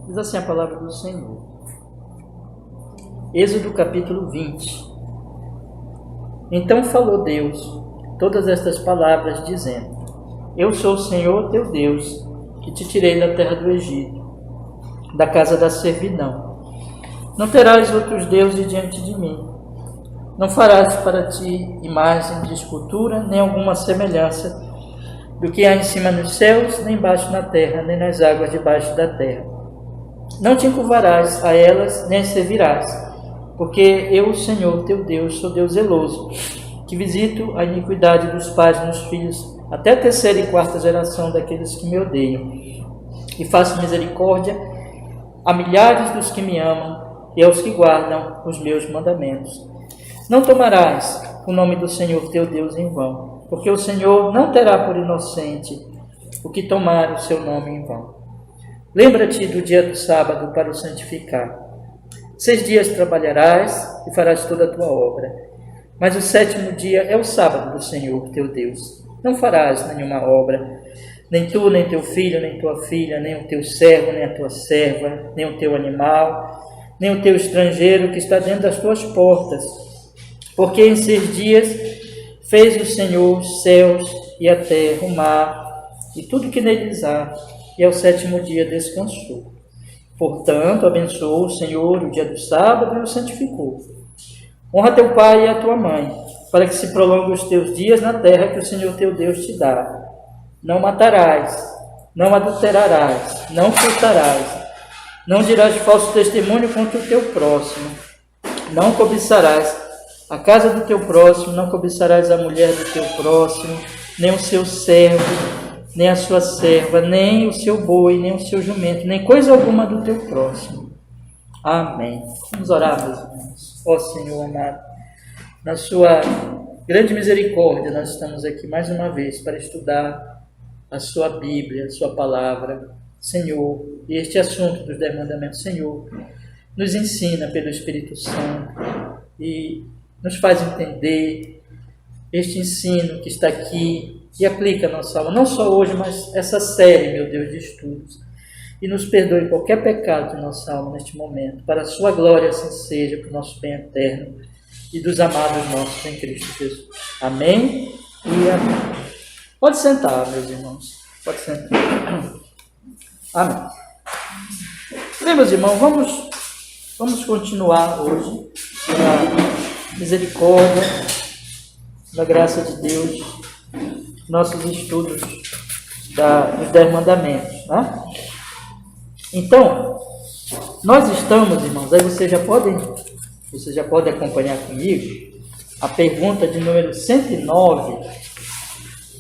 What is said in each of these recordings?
Diz assim a palavra do Senhor. Êxodo capítulo 20. Então falou Deus todas estas palavras, dizendo: Eu sou o Senhor teu Deus, que te tirei da terra do Egito, da casa da servidão. Não terás outros deuses diante de mim. Não farás para ti imagem de escultura, nem alguma semelhança do que há em cima nos céus, nem embaixo na terra, nem nas águas debaixo da terra. Não te encurvarás a elas, nem as servirás, porque eu, Senhor teu Deus, sou Deus zeloso, que visito a iniquidade dos pais nos filhos, até a terceira e quarta geração daqueles que me odeiam, e faço misericórdia a milhares dos que me amam e aos que guardam os meus mandamentos. Não tomarás o nome do Senhor teu Deus em vão, porque o Senhor não terá por inocente o que tomar o seu nome em vão. Lembra-te do dia do sábado para o santificar. 6 dias trabalharás e farás toda a tua obra, mas o 7º dia é o sábado do Senhor teu Deus. Não farás nenhuma obra, nem tu, nem teu filho, nem tua filha, nem o teu servo, nem a tua serva, nem o teu animal, nem o teu estrangeiro que está dentro das tuas portas. Porque em 6 dias fez o Senhor os céus e a terra, o mar e tudo que neles há, e ao 7º dia descansou. Portanto, abençoou o Senhor o dia do sábado e o santificou. Honra teu pai e a tua mãe, para que se prolonguem os teus dias na terra que o Senhor teu Deus te dá. Não matarás, não adulterarás, não furtarás, não dirás falso testemunho contra o teu próximo, não cobiçarás a casa do teu próximo, não cobiçarás a mulher do teu próximo, nem o seu servo, nem a sua serva, nem o seu boi, nem o seu jumento, nem coisa alguma do teu próximo. Amém. Vamos orar, meus irmãos. Ó Senhor amado, na sua grande misericórdia, nós estamos aqui mais uma vez para estudar a sua Bíblia, a sua palavra. Senhor, e este assunto dos 10 mandamentos, Senhor, nos ensina pelo Espírito Santo e nos faz entender este ensino que está aqui e aplica a nossa alma, não só hoje, mas essa série, meu Deus, de estudos. E nos perdoe qualquer pecado de nossa alma neste momento, para a sua glória assim seja, para o nosso bem eterno e dos amados nossos em Cristo Jesus. Amém e amém. Pode sentar, meus irmãos. Pode sentar. Amém. Bem, meus irmãos, vamos continuar hoje na misericórdia, da graça de Deus, nossos estudos dos 10 mandamentos, né? Então, nós estamos, irmãos, aí você já pode acompanhar comigo a pergunta de número 109.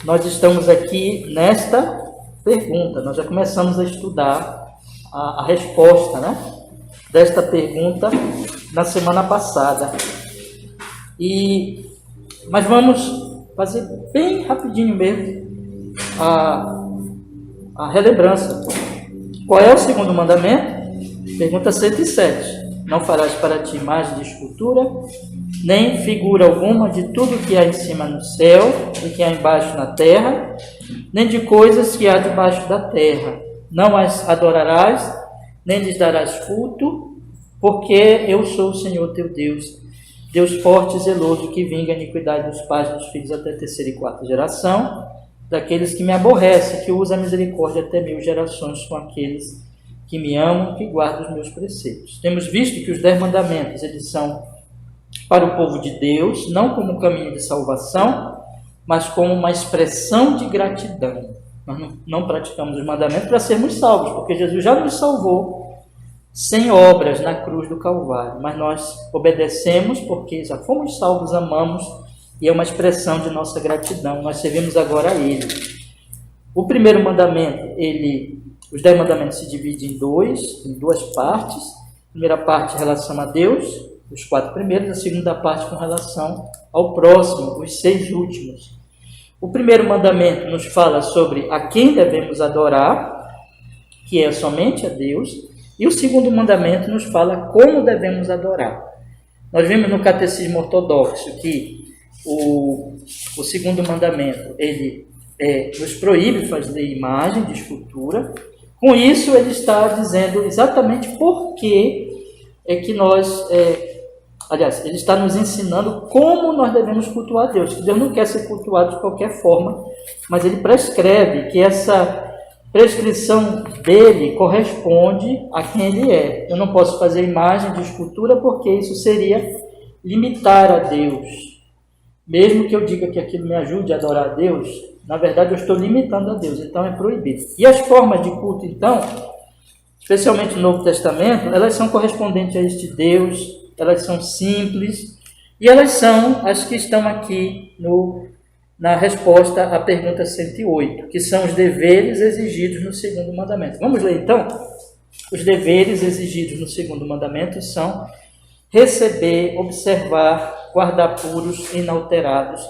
Nós estamos aqui nesta pergunta, nós já começamos a estudar a resposta, né, desta pergunta na semana passada. Mas vamos fazer bem rapidinho mesmo a relembrança. Qual é o segundo mandamento? Pergunta 107. Não farás para ti imagem de escultura, nem figura alguma de tudo que há em cima no céu, e que há embaixo na terra, nem de coisas que há debaixo da terra. Não as adorarás, nem lhes darás culto, porque eu sou o Senhor teu Deus, Deus forte e zeloso, que vinga a iniquidade dos pais dos filhos até a terceira e quarta geração, daqueles que me aborrecem, que usa a misericórdia até 1000 gerações com aqueles que me amam, que guardam os meus preceitos. Temos visto que os 10 mandamentos, eles são para o povo de Deus, não como um caminho de salvação, mas como uma expressão de gratidão. Nós não praticamos os mandamentos para sermos salvos, porque Jesus já nos salvou sem obras na cruz do Calvário, mas nós obedecemos porque já fomos salvos, amamos, e é uma expressão de nossa gratidão. Nós servimos agora a Ele. O primeiro mandamento, os 10 mandamentos se dividem em duas partes. A primeira parte em relação a Deus, os 4 primeiros, a segunda parte com relação ao próximo, os 6 últimos. O primeiro mandamento nos fala sobre a quem devemos adorar, que é somente a Deus, e o segundo mandamento nos fala como devemos adorar. Nós vimos no Catecismo Ortodoxo que o segundo mandamento, ele nos proíbe fazer imagem de escultura, Com isso, ele está dizendo exatamente por que é que nós... aliás, ele está nos ensinando como nós devemos cultuar Deus. Que Deus não quer ser cultuado de qualquer forma, mas ele prescreve que essa prescrição dele corresponde a quem ele é. Eu não posso fazer imagem de escultura porque isso seria limitar a Deus. Mesmo que eu diga que aquilo me ajude a adorar a Deus, na verdade eu estou limitando a Deus, então é proibido. E as formas de culto, então, especialmente no Novo Testamento, elas são correspondentes a este Deus, elas são simples, e elas são as que estão aqui na resposta à pergunta 108, que são os deveres exigidos no segundo mandamento. Vamos ler então? Os deveres exigidos no segundo mandamento são receber, observar, guardar puros e inalterados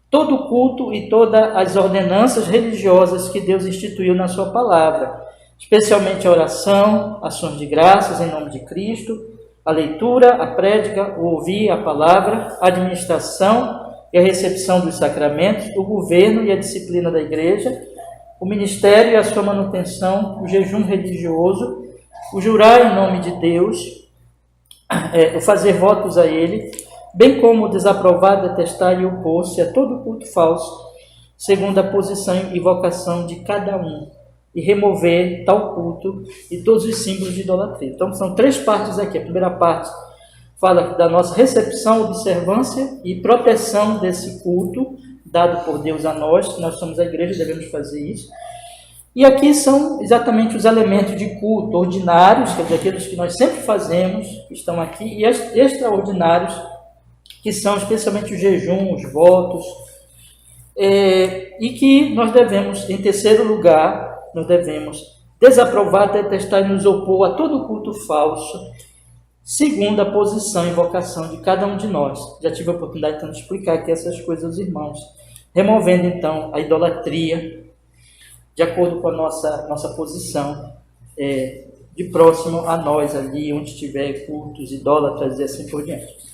todo o culto e todas as ordenanças religiosas que Deus instituiu na sua palavra, especialmente a oração, ações de graças em nome de Cristo, a leitura, a prédica, o ouvir a palavra, a administração e a recepção dos sacramentos, o governo e a disciplina da igreja, o ministério e a sua manutenção, o jejum religioso, o jurar em nome de Deus, o fazer votos a ele, bem como o desaprovar, detestar e opor-se a todo culto falso, segundo a posição e vocação de cada um, e remover tal culto e todos os símbolos de idolatria. Então, são 3 partes aqui. A primeira parte fala da nossa recepção, observância e proteção desse culto dado por Deus a nós. Nós somos a igreja, devemos fazer isso. E aqui são exatamente os elementos de culto ordinários, quer dizer, aqueles que nós sempre fazemos, que estão aqui, e extraordinários, que são especialmente o jejum, os votos, e que nós devemos, em terceiro lugar, nós devemos desaprovar, detestar e nos opor a todo culto falso, segundo a posição e vocação de cada um de nós. Já tive a oportunidade então, de explicar aqui essas coisas aos irmãos, removendo então a idolatria, de acordo com a nossa posição, de próximo a nós ali, onde tiver cultos, idólatras e assim por diante.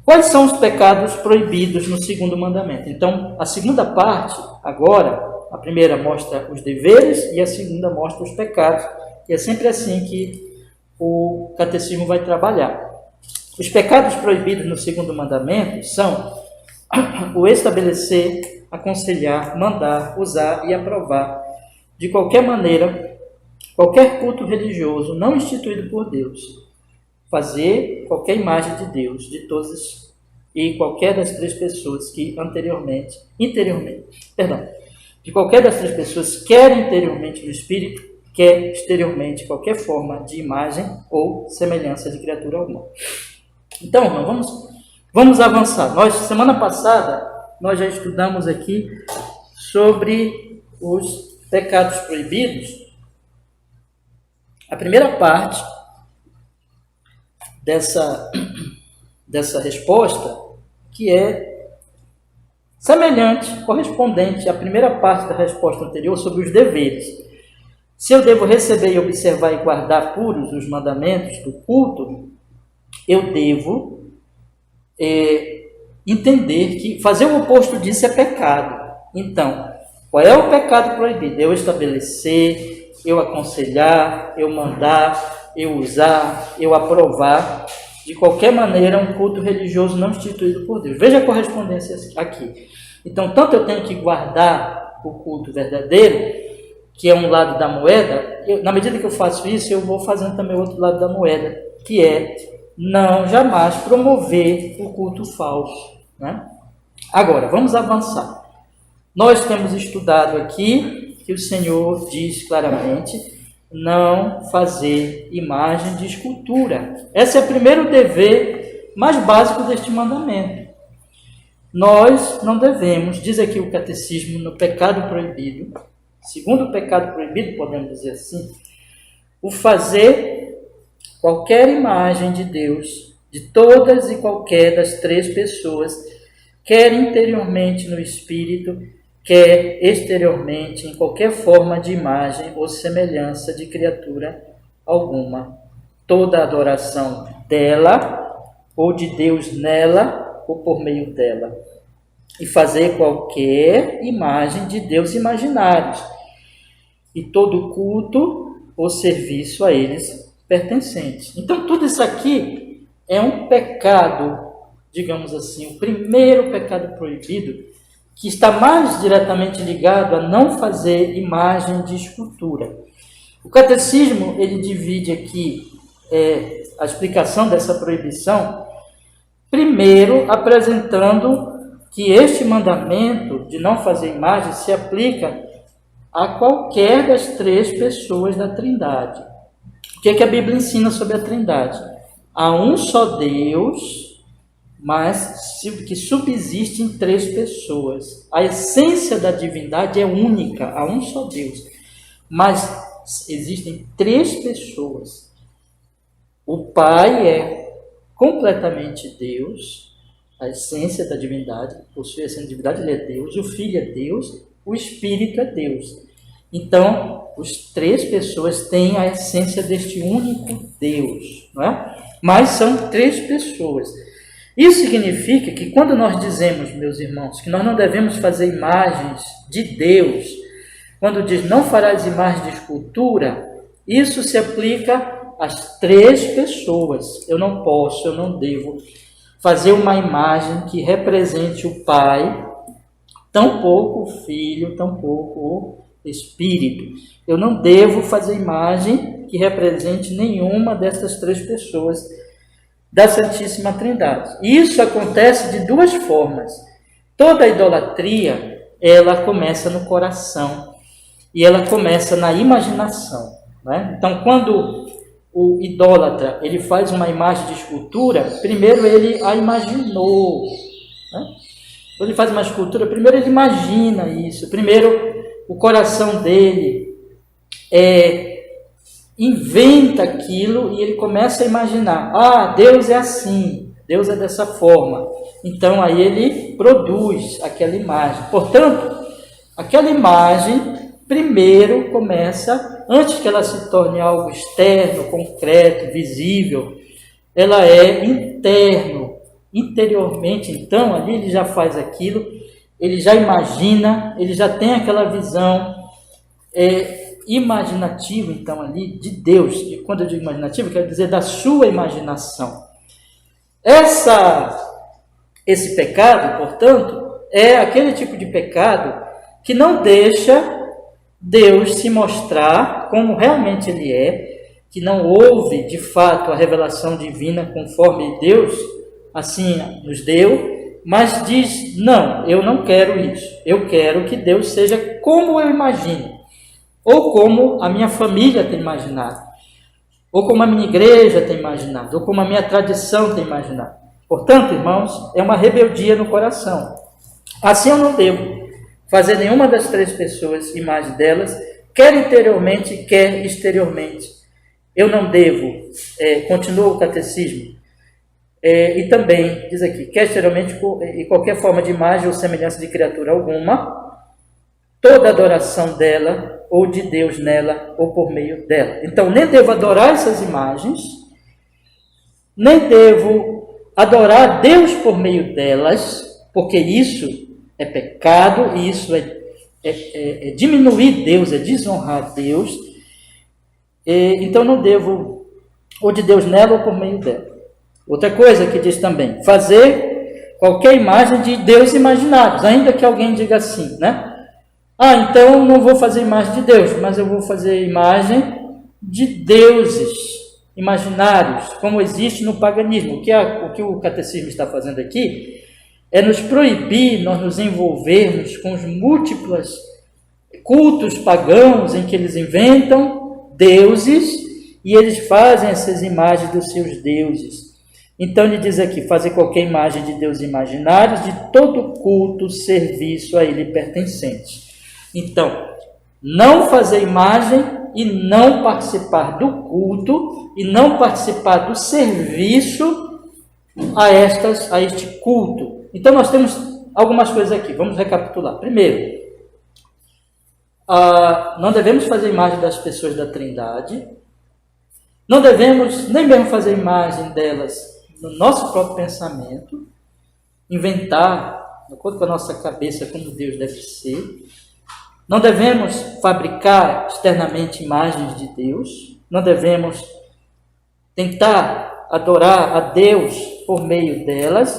Quais são os pecados proibidos no segundo mandamento? Então, a segunda parte, agora, a primeira mostra os deveres e a segunda mostra os pecados, e é sempre assim que o catecismo vai trabalhar. Os pecados proibidos no segundo mandamento são o estabelecer, aconselhar, mandar, usar e aprovar, de qualquer maneira, qualquer culto religioso não instituído por Deus, fazer qualquer imagem de Deus, de todas e qualquer das 3 pessoas que de qualquer das 3 pessoas, quer interiormente do Espírito, quer exteriormente qualquer forma de imagem ou semelhança de criatura alguma. Então, irmão, vamos avançar. Semana passada, nós já estudamos aqui sobre os pecados proibidos. A primeira parte dessa resposta, que é semelhante, correspondente à primeira parte da resposta anterior sobre os deveres. Se eu devo receber, observar e guardar puros os mandamentos do culto, eu devo entender que fazer o oposto disso é pecado. Então, qual é o pecado proibido? Eu estabelecer, eu aconselhar, eu mandar, eu usar, eu aprovar, de qualquer maneira, um culto religioso não instituído por Deus. Veja a correspondência aqui. Então, tanto eu tenho que guardar o culto verdadeiro, que é um lado da moeda, na medida que eu faço isso, eu vou fazendo também o outro lado da moeda, que é não jamais promover o culto falso, né? Agora, vamos avançar. Nós temos estudado aqui que o Senhor diz claramente não fazer imagem de escultura. Esse é o primeiro dever mais básico deste mandamento. Nós não devemos, diz aqui o catecismo, no pecado proibido, segundo o pecado proibido, podemos dizer assim, o fazer qualquer imagem de Deus, de todas e qualquer das 3 pessoas, quer interiormente no espírito, quer exteriormente, em qualquer forma de imagem ou semelhança de criatura alguma. Toda adoração dela, ou de Deus nela, ou por meio dela. E fazer qualquer imagem de Deus imaginários. e todo culto ou serviço a eles pertencentes. Então, tudo isso aqui é um pecado, digamos assim, o primeiro pecado proibido, que está mais diretamente ligado a não fazer imagem de escultura. O catecismo, ele divide aqui a explicação dessa proibição, primeiro apresentando que este mandamento de não fazer imagem se aplica a qualquer das três pessoas da Trindade. O que é que a Bíblia ensina sobre a Trindade? Há um só Deus, mas que subsiste em três pessoas. A essência da divindade é única, há um só Deus, mas existem três pessoas. O Pai é completamente Deus, a essência da divindade, possui a essência da divindade, ele é Deus, o Filho é Deus, o Espírito é Deus. Então, as três pessoas têm a essência deste único Deus, não é? Mas são três pessoas. Isso significa que quando nós dizemos, meus irmãos, que nós não devemos fazer imagens de Deus, quando diz não farás imagens de escultura, isso se aplica às três pessoas. Eu não posso, eu não devo fazer uma imagem que represente o Pai, tampouco o Filho, tampouco o Espírito. Eu não devo fazer imagem que represente nenhuma dessas três pessoas da Santíssima Trindade. Isso acontece de duas formas. Toda idolatria, ela começa no coração e ela começa na imaginação, né? Então, quando o idólatra ele faz uma imagem de escultura, primeiro ele a imaginou, né? Quando ele faz uma escultura, primeiro ele imagina isso, primeiro o coração dele inventa aquilo e ele começa a imaginar, Deus é assim, Deus é dessa forma, então aí ele produz aquela imagem. Portanto, aquela imagem primeiro começa, antes que ela se torne algo externo, concreto, visível, ela é interiormente, então ali ele já faz aquilo, ele já imagina, ele já tem aquela visão imaginativa, então ali, de Deus. E quando eu digo imaginativa, quero dizer da sua imaginação. Esse pecado, portanto, é aquele tipo de pecado que não deixa Deus se mostrar como realmente Ele é, que não houve, de fato, a revelação divina conforme Deus assim nos deu, mas diz, não, eu não quero isso. Eu quero que Deus seja como eu imagino, ou como a minha família tem imaginado, ou como a minha igreja tem imaginado, ou como a minha tradição tem imaginado. Portanto, irmãos, é uma rebeldia no coração. Assim eu não devo fazer nenhuma das três pessoas imagem delas, quer interiormente, quer exteriormente. Eu não devo, continua o catecismo, e também, diz aqui, quer exteriormente e qualquer forma de imagem ou semelhança de criatura alguma, toda adoração dela, ou de Deus nela, ou por meio dela. Então, nem devo adorar essas imagens, nem devo adorar Deus por meio delas, porque isso é pecado, e isso é diminuir Deus, é desonrar Deus. Então, não devo, ou de Deus nela, ou por meio dela. Outra coisa que diz também, fazer qualquer imagem de Deus imaginados, ainda que alguém diga assim, né? Então não vou fazer imagem de Deus, mas eu vou fazer imagem de deuses imaginários, como existe no paganismo. O que o catecismo está fazendo aqui é nos proibir nós nos envolvermos com os múltiplos cultos pagãos em que eles inventam deuses e eles fazem essas imagens dos seus deuses. Então ele diz aqui, fazer qualquer imagem de Deus imaginários, de todo culto, serviço a ele pertencente. Então, não fazer imagem e não participar do culto e não participar do serviço a este culto. Então nós temos algumas coisas aqui, vamos recapitular. Primeiro, não devemos fazer imagem das pessoas da Trindade, não devemos nem mesmo fazer imagem delas no nosso próprio pensamento, inventar, de acordo com a nossa cabeça, como Deus deve ser. Não devemos fabricar externamente imagens de Deus, não devemos tentar adorar a Deus por meio delas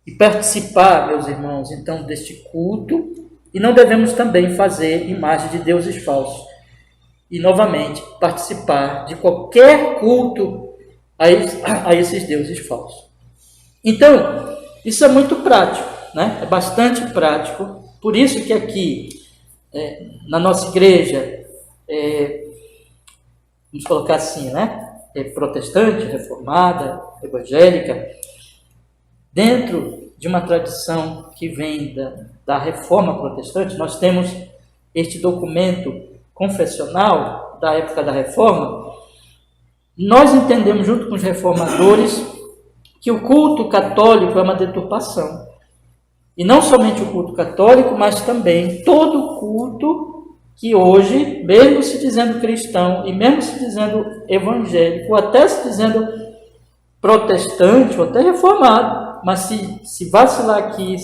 e participar, meus irmãos, então, deste culto, e não devemos também fazer imagens de deuses falsos. E, novamente, participar de qualquer culto a esses deuses falsos. Então, isso é muito prático, né? É bastante prático. Por isso que aqui, na nossa igreja, vamos colocar assim, né? Protestante, reformada, evangélica, dentro de uma tradição que vem da reforma protestante, nós temos este documento confessional da época da reforma. Nós entendemos, junto com os reformadores, que o culto católico é uma deturpação. E não somente o culto católico, mas também todo culto que hoje, mesmo se dizendo cristão, e mesmo se dizendo evangélico, ou até se dizendo protestante, ou até reformado, mas se vacilar aqui,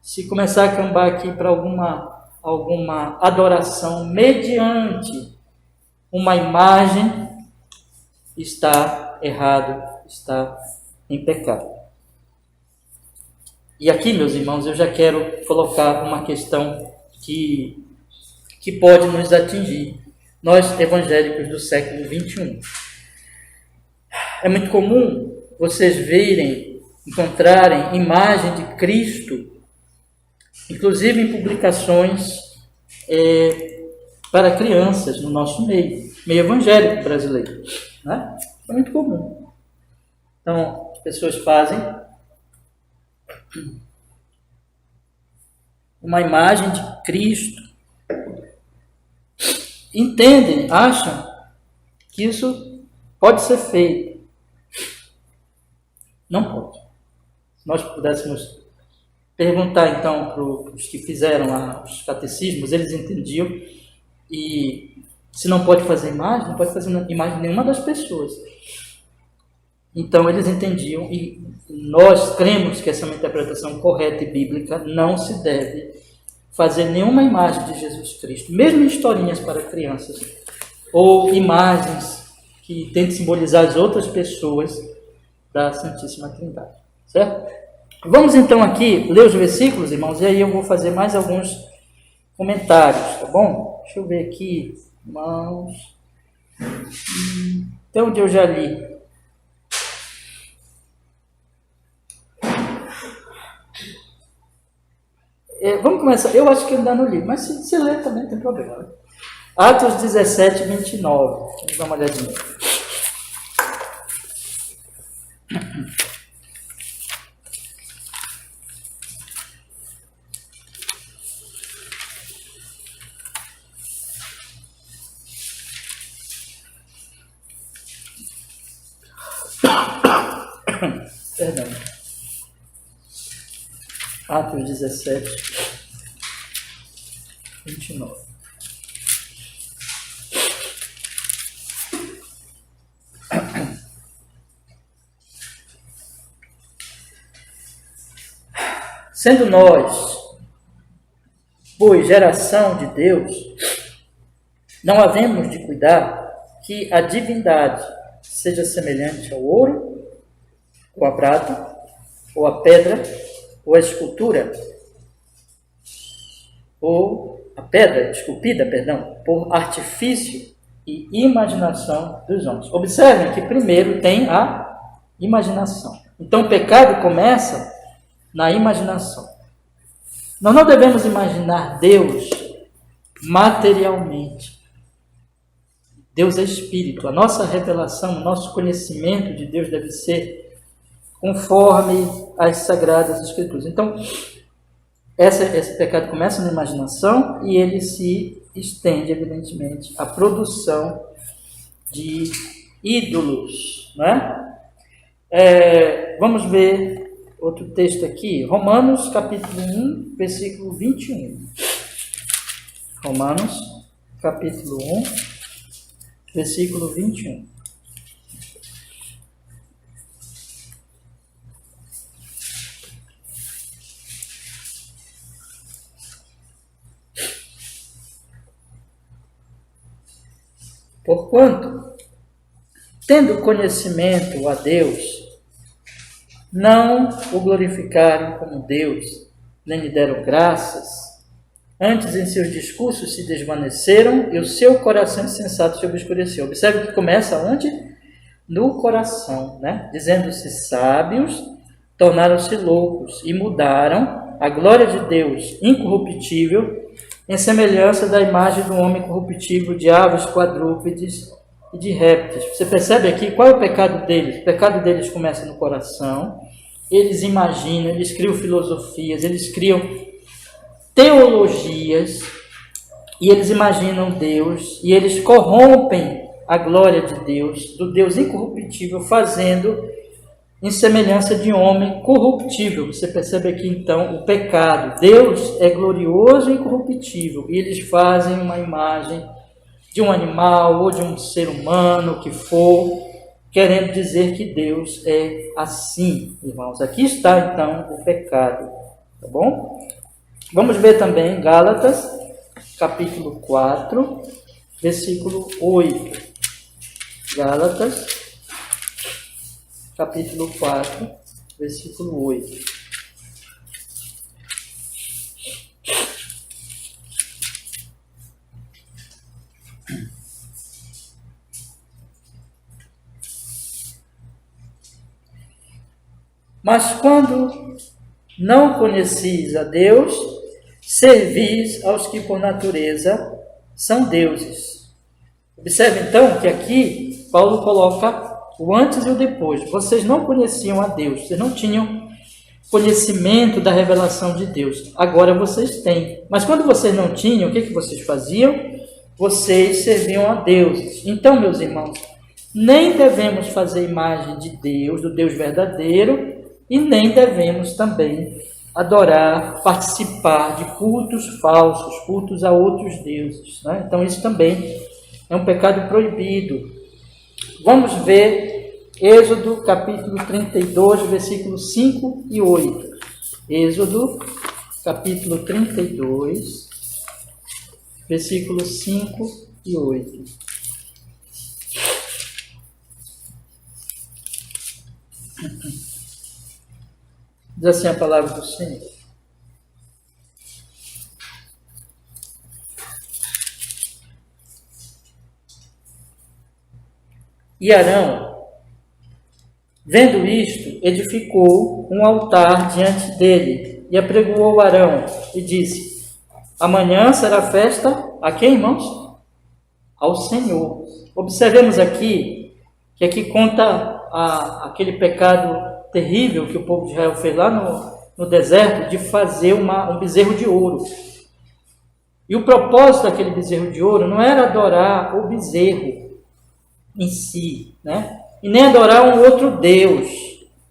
se começar a cambar aqui para alguma adoração mediante uma imagem, está errado, está em pecado. E aqui, meus irmãos, eu já quero colocar uma questão que pode nos atingir, nós evangélicos do século XXI. É muito comum vocês encontrarem imagem de Cristo, inclusive em publicações para crianças no nosso meio evangélico brasileiro, né? É muito comum. Então, as pessoas fazem uma imagem de Cristo, entendem, acham que isso pode ser feito. Não pode. Se nós pudéssemos perguntar, então, para os que fizeram os catecismos, eles entendiam, e se não pode fazer imagem, não pode fazer imagem de nenhuma das pessoas. Então, eles entendiam, e nós cremos que essa é uma interpretação correta e bíblica. Não se deve fazer nenhuma imagem de Jesus Cristo, mesmo em historinhas para crianças, ou imagens que tentem simbolizar as outras pessoas da Santíssima Trindade, certo? Vamos então aqui ler os versículos, irmãos, e aí eu vou fazer mais alguns comentários, tá bom? Deixa eu ver aqui, irmãos. Até onde eu já li. Vamos começar. Eu acho que ainda não li, mas se ler também não tem problema, né? Atos 17, 29. Vamos dar uma olhadinha. Perdão. Atos 17, 29. Sendo nós, pois, geração de Deus, não havemos de cuidar que a divindade seja semelhante ao ouro, ou a prata, ou a pedra, ou a escultura, ou a pedra esculpida, por artifício e imaginação dos homens. Observem que primeiro tem a imaginação. Então o pecado começa na imaginação. Nós não devemos imaginar Deus materialmente. Deus é espírito. A nossa revelação, o nosso conhecimento de Deus deve ser conforme as Sagradas Escrituras. Então, esse pecado começa na imaginação e ele se estende, evidentemente, à produção de ídolos, né? Vamos ver outro texto aqui, Romanos capítulo 1, versículo 21. Romanos capítulo 1, versículo 21. Porquanto, tendo conhecimento a Deus, não o glorificaram como Deus, nem lhe deram graças. Antes, em seus discursos se desvaneceram e o seu coração insensato se obscureceu. Observe que começa onde? No coração, né? Dizendo-se sábios, tornaram-se loucos e mudaram a glória de Deus incorruptível em semelhança da imagem do homem corruptível, de aves, quadrúpedes e de répteis. Você percebe aqui qual é o pecado deles? O pecado deles começa no coração. Eles imaginam, eles criam filosofias, eles criam teologias, e eles imaginam Deus, e eles corrompem a glória de Deus, do Deus incorruptível, fazendo em semelhança de homem corruptível. Você percebe aqui então o pecado. Deus é glorioso e incorruptível, e eles fazem uma imagem de um animal ou de um ser humano, o que for, querendo dizer que Deus é assim, irmãos. Aqui está então o pecado, tá bom? Vamos ver também Gálatas, capítulo 4, versículo 8. Gálatas, capítulo 4, versículo 8. Mas quando não conhecis a Deus, servis aos que por natureza são deuses. Observe então que aqui Paulo coloca o antes e o depois. Vocês não conheciam a Deus, vocês não tinham conhecimento da revelação de Deus. Agora vocês têm. Mas quando vocês não tinham, o que vocês faziam? Vocês serviam a deuses. Então, meus irmãos, nem devemos fazer imagem de Deus, do Deus verdadeiro, e nem devemos também adorar, participar de cultos falsos, cultos a outros deuses, né? Então isso também é um pecado proibido. Vamos ver Êxodo capítulo 32, versículos 5 e 8. Êxodo capítulo 32, versículos 5 e 8. Diz assim a palavra do Senhor. E Arão, vendo isto, edificou um altar diante dele e apregoou Arão e disse: amanhã será festa a quem, irmãos? Ao Senhor. Observemos aqui que aqui conta aquele pecado terrível que o povo de Israel fez lá no deserto, de fazer um bezerro de ouro. E o propósito daquele bezerro de ouro não era adorar o bezerro em si, né? E nem adorar um outro Deus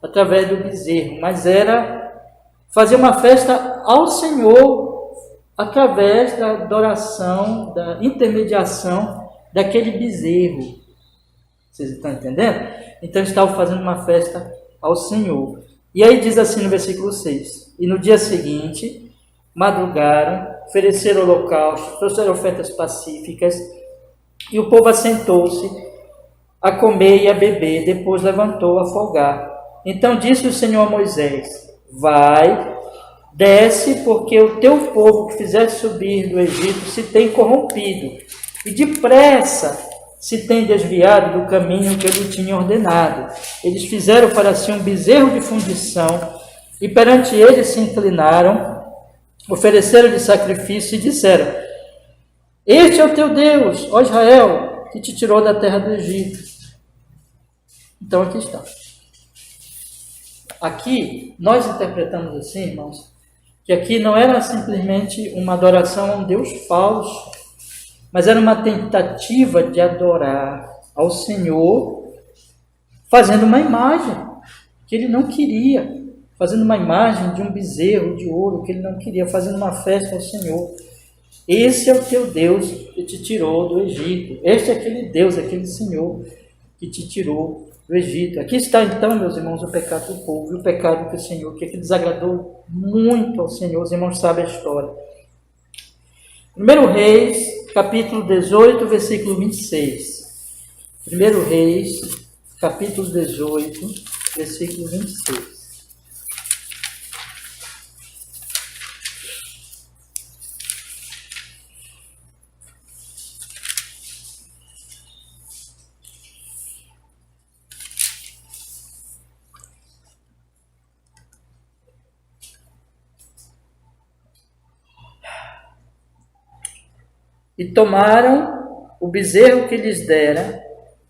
através do bezerro, mas era fazer uma festa ao Senhor através da adoração, da intermediação daquele bezerro. Vocês estão entendendo? Então eles estavam fazendo uma festa ao Senhor. E aí diz assim no versículo 6: e no dia seguinte madrugaram, ofereceram holocausto, trouxeram ofertas pacíficas, e o povo assentou-se a comer e a beber, depois levantou a folgar. Então disse o Senhor a Moisés: vai, desce, porque o teu povo que fizeste subir do Egito se tem corrompido, e depressa se tem desviado do caminho que eu lhe tinha ordenado. Eles fizeram para si um bezerro de fundição, e perante ele se inclinaram, ofereceram-lhe sacrifício e disseram: este é o teu Deus, ó Israel, que te tirou da terra do Egito. Então aqui está. Aqui nós interpretamos assim, irmãos, que aqui não era simplesmente uma adoração a um Deus falso, mas era uma tentativa de adorar ao Senhor fazendo uma imagem que ele não queria, fazendo uma imagem de um bezerro de ouro que ele não queria, fazendo uma festa ao Senhor. Esse é o teu Deus que te tirou do Egito. Este é aquele Deus, aquele Senhor que te tirou do Egito. Aqui está então, meus irmãos, o pecado do povo, e o pecado que o Senhor, que desagradou muito ao Senhor. Os irmãos sabem a história. 1 Reis, capítulo 18, versículo 26. 1 Reis, capítulo 18, versículo 26. E tomaram o bezerro que lhes dera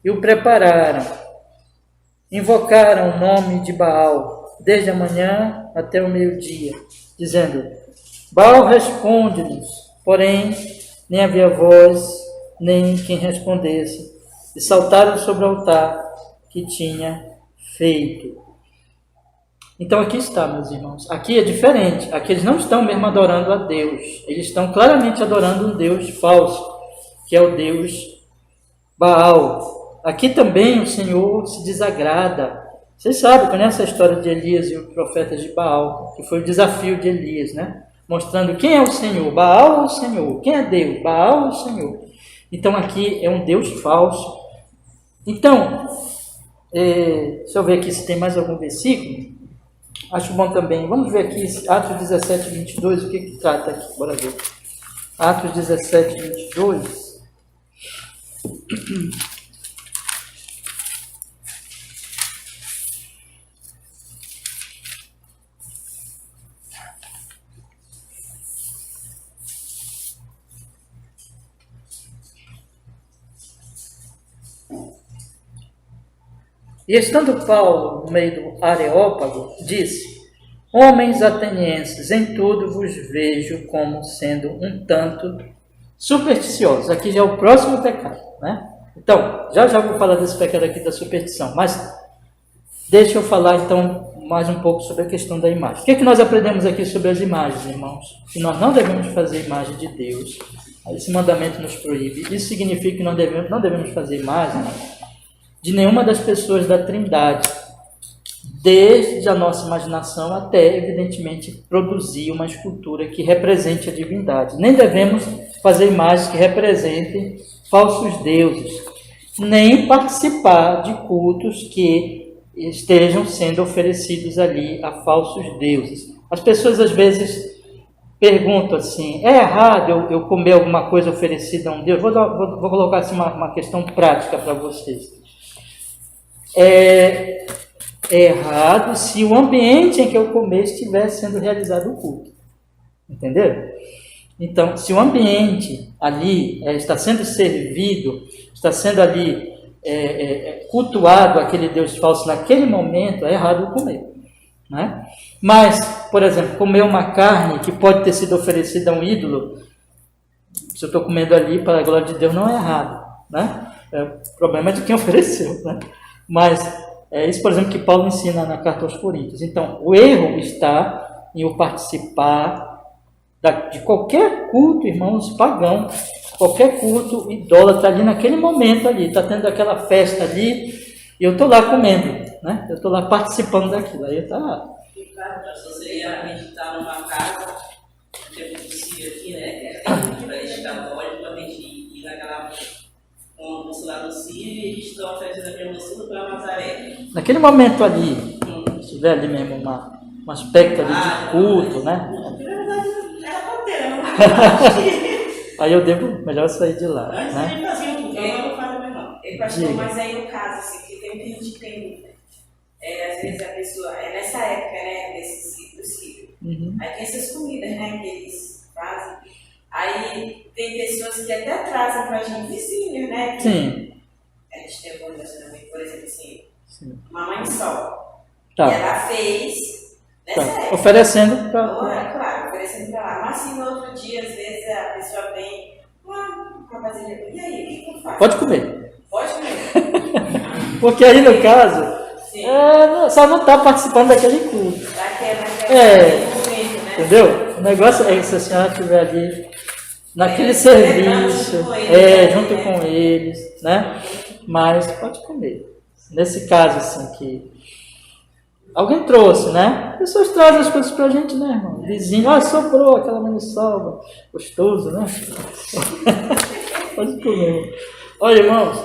e o prepararam. Invocaram o nome de Baal desde a manhã até o meio-dia, dizendo: Baal responde-nos. Porém, nem havia voz, nem quem respondesse. E saltaram sobre o altar que tinha feito. Então aqui está, meus irmãos. Aqui é diferente. Aqui eles não estão mesmo adorando a Deus. Eles estão claramente adorando um Deus falso, que é o Deus Baal. Aqui também o Senhor se desagrada. Vocês sabem, conhece a história de Elias e os profetas de Baal, que foi o desafio de Elias, né? Mostrando quem é o Senhor, Baal ou o Senhor? Quem é Deus, Baal ou o Senhor? Então aqui é um Deus falso. Então, deixa eu ver aqui se tem mais algum versículo. Acho bom também. Vamos ver aqui Atos 17, 22, o que trata aqui. Bora ver. Atos 17, 22. E estando Paulo no meio do Areópago, disse: Homens atenienses, em tudo vos vejo como sendo um tanto supersticiosos. Aqui já é o próximo pecado, né? Então, já vou falar desse pecado aqui da superstição, mas deixa eu falar então mais um pouco sobre a questão da imagem. O que é que nós aprendemos aqui sobre as imagens, irmãos? Que nós não devemos fazer imagem de Deus. Esse mandamento nos proíbe. Isso significa que não devemos fazer imagem de nenhuma das pessoas da Trindade, desde a nossa imaginação até, evidentemente, produzir uma escultura que represente a divindade. Nem devemos fazer imagens que representem falsos deuses, nem participar de cultos que estejam sendo oferecidos ali a falsos deuses. As pessoas, às vezes, perguntam assim: é errado eu comer alguma coisa oferecida a um Deus? Vou colocar assim uma questão prática para vocês. É errado se o ambiente em que eu comer estiver sendo realizado o culto. Entenderam? Então, se o ambiente ali está sendo servido, está sendo ali cultuado aquele Deus falso naquele momento, é errado eu comer. Né? Mas, por exemplo, comer uma carne que pode ter sido oferecida a um ídolo, se eu estou comendo ali para a glória de Deus, não é errado. Né? O problema é de quem ofereceu. Né? Mas é isso, por exemplo, que Paulo ensina na carta aos Coríntios. Então, o erro está em eu participar de qualquer culto, irmãos, pagão, qualquer culto idólatra ali naquele momento ali, está tendo aquela festa ali, e eu estou lá comendo, né? Eu estou lá participando daquilo, aí está lá. Você seria meditar numa casa, que é possível aqui, né? Para dedicar o óleo, para a gente ir naquela... com o celular no Círio, e eles estão oferecendo aquele mocinho para Nazaré. Naquele momento ali, se tiver ali mesmo um aspecto ali de culto, né? Na verdade, era panteira, não. Aí eu devo melhor sair de lá. Antes Né? ele fazia um culto, agora não faz mais não. Pastor, mas aí no caso, assim, que tem que a gente tem, às vezes a pessoa, nessa época, né, desse ciclo, aí tem essas comidas, né, que eles fazem. Aí tem pessoas que até trazem pra gente vizinhos, né? Sim. A gente tem algum relacionamento, por exemplo, assim, uma mãe sol. Tá. E ela fez nessa época. Oferecendo para... Claro, oferecendo pra lá. Mas assim, no outro dia, às vezes a pessoa vem, rapaziada, e aí, o que eu faço? Pode comer. Pode comer. Porque aí, no caso, só não está participando daquele culto. Momento, né? Entendeu? O negócio é que se a senhora estiver ali naquele serviço, junto com eles, né? Mas pode comer. Nesse caso, assim, que alguém trouxe, né? Pessoas trazem as coisas pra gente, né, irmão? Vizinho, sobrou aquela maniçoba, gostoso, né? Pode comer. Olha, irmãos,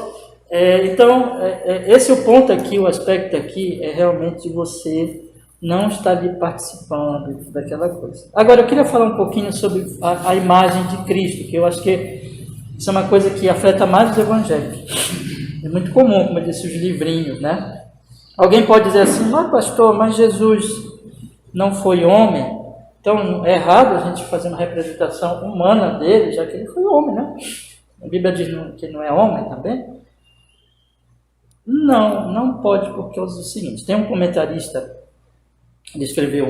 Então, esse é o ponto aqui, o aspecto aqui é realmente você não estar ali participando daquela coisa. Agora, eu queria falar um pouquinho sobre a imagem de Cristo, que eu acho que isso é uma coisa que afeta mais os evangélicos. É muito comum, como eu disse, os livrinhos, né? Alguém pode dizer assim, mas pastor, mas Jesus não foi homem, então é errado a gente fazer uma representação humana dele, já que ele foi homem, né? A Bíblia diz que ele não é homem também. Não pode, por causa do seguinte, tem um comentarista, ele escreveu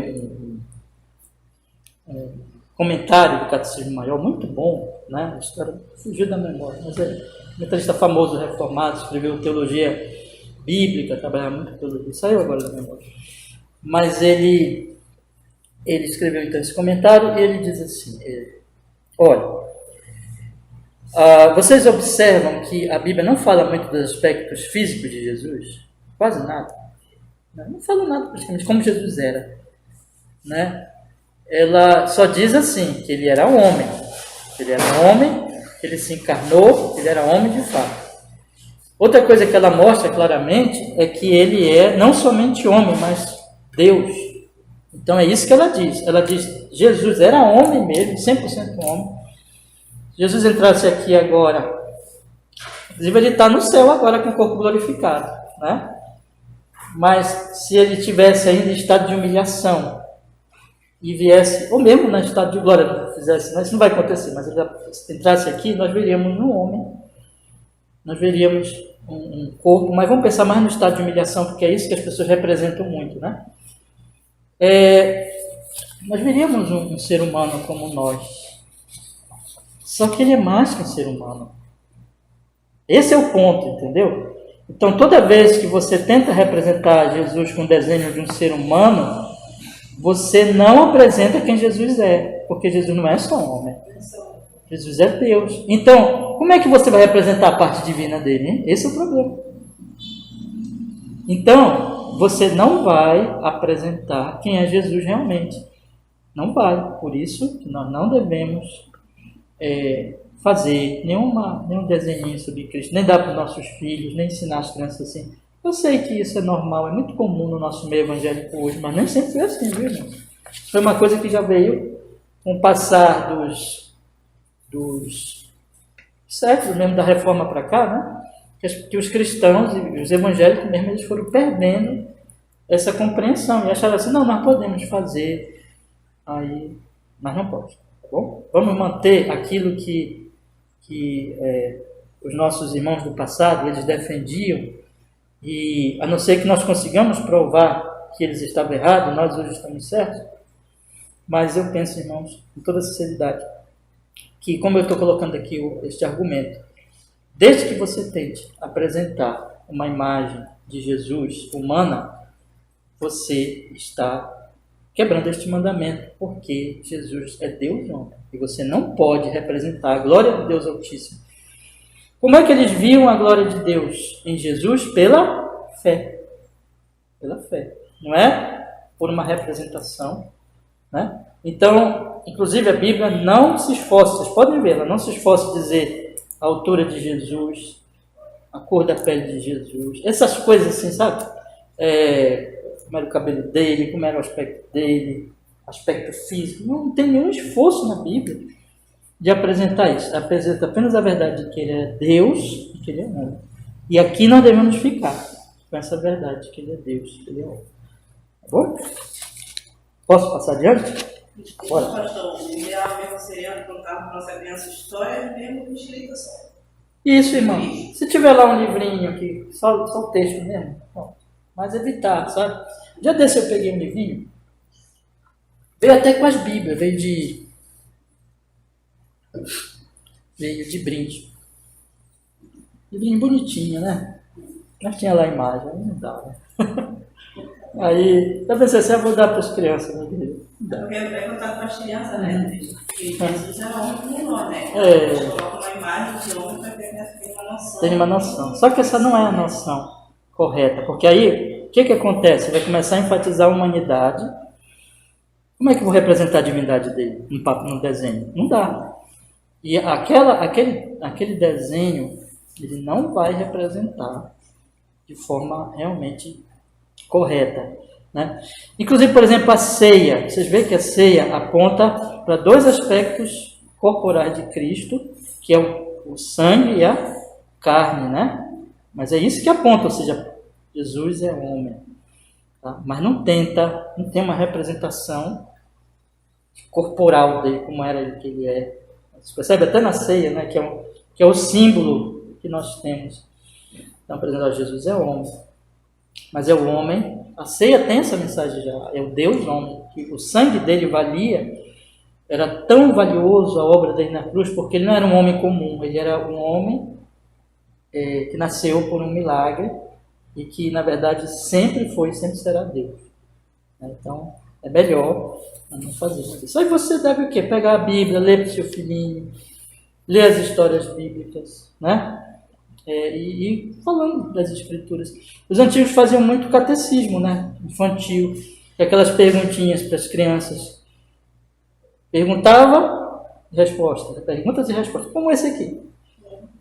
um comentário do Catecismo Maior, muito bom, né? A história fugiu da memória, mas é um comentarista famoso, reformado, escreveu teologia bíblica, trabalhava muito com teologia, saiu agora da memória. Mas ele escreveu então esse comentário e ele diz assim, olha, vocês observam que a Bíblia não fala muito dos aspectos físicos de Jesus? Quase nada. Não fala nada praticamente como Jesus era, né? Ela só diz assim, que ele era homem. Ele era homem, ele se encarnou, ele era homem de fato. Outra coisa que ela mostra claramente é que ele é não somente homem, mas Deus. Então é isso que ela diz. Ela diz, Jesus era homem mesmo, 100% homem. Jesus entrasse aqui agora, inclusive ele está no céu agora com o corpo glorificado, né? Mas se ele tivesse ainda em estado de humilhação e viesse, ou mesmo no estado de glória, fizesse, isso não vai acontecer, mas ele entrasse aqui, nós veríamos um homem, nós veríamos um corpo, mas vamos pensar mais no estado de humilhação, porque é isso que as pessoas representam muito, né? Nós veríamos um ser humano como nós. Só que ele é mais que um ser humano. Esse é o ponto, entendeu? Então, toda vez que você tenta representar Jesus com o desenho de um ser humano, você não apresenta quem Jesus é, porque Jesus não é só um homem. Jesus é Deus. Então, como é que você vai representar a parte divina dele, hein? Esse é o problema. Então, você não vai apresentar quem é Jesus realmente. Não vai. Por isso que nós não devemos fazer nenhum desenho sobre Cristo, nem dar para os nossos filhos, nem ensinar as crianças assim. Eu sei que isso é normal, é muito comum no nosso meio evangélico hoje, mas nem sempre foi assim, viu, irmão? Foi uma coisa que já veio com o passar dos séculos, mesmo da reforma para cá, né? Que os cristãos e os evangélicos mesmo, eles foram perdendo essa compreensão e acharam assim, não, nós podemos fazer, aí, mas não pode. Bom, vamos manter aquilo que os nossos irmãos do passado eles defendiam, e a não ser que nós consigamos provar que eles estavam errados, nós hoje estamos certos. Mas eu penso, irmãos, com toda sinceridade, que como eu estou colocando aqui este argumento, desde que você tente apresentar uma imagem de Jesus humana, você está quebrando este mandamento, porque Jesus é Deus e homem, e você não pode representar a glória de Deus Altíssimo. Como é que eles viam a glória de Deus em Jesus? Pela fé. Pela fé. Não é por uma representação, né? Então, inclusive a Bíblia não se esforça, vocês podem ver, ela não se esforça em dizer a altura de Jesus, a cor da pele de Jesus, essas coisas assim, sabe? Como era o cabelo dele, como era o aspecto dele, aspecto físico. Não tem nenhum esforço na Bíblia de apresentar isso. Apresenta apenas a verdade de que ele é Deus e que ele é homem. E aqui nós devemos ficar com essa verdade de que ele é Deus, que ele é homem. Tá bom? Posso passar adiante? Bora. Pastor, o ideal mesmo seria contar para nossa criança história mesmo com explicação. Isso, irmão. Se tiver lá um livrinho aqui, só o texto mesmo, bom, mas evitar, sabe? Já desse eu peguei um livrinho, veio até com as Bíblias, veio de brinde. Livrinho bonitinho, né? Mas tinha lá a imagem, aí não dava. Aí, eu pensei assim, eu vou dar para as crianças, né? Porque é contar para as crianças, né? Porque Jesus era homem como nós, né? Coloca uma imagem de homem para que a criança tenha uma noção. Tem uma noção. Só que essa não é a noção correta, porque aí, o que acontece? Vai começar a enfatizar a humanidade. Como é que eu vou representar a divindade dele no desenho? Não dá. E aquele desenho Ele não vai representar de forma realmente correta, né? Inclusive, por exemplo, a ceia. Vocês veem que a ceia aponta para dois aspectos corporais de Cristo, que é o sangue e a carne, né? Mas é isso que aponta, ou seja, Jesus é homem, tá? Mas não tem uma representação corporal dele, como era que ele é. Você percebe até na ceia, né? Que é o símbolo que nós temos. Então, por exemplo, Jesus é homem, mas é o homem. A ceia tem essa mensagem já, é o Deus homem, que o sangue dele valia, era tão valioso a obra dele na cruz, porque ele não era um homem comum, ele era um homem que nasceu por um milagre e que, na verdade, sempre foi e sempre será Deus. Então, é melhor não fazer isso. Aí você deve o quê? Pegar a Bíblia, ler para o seu filhinho, ler as histórias bíblicas, né? E falando das Escrituras. Os antigos faziam muito catecismo, né? Infantil, aquelas perguntinhas para as crianças. Perguntava, resposta. Perguntas e respostas, como esse aqui.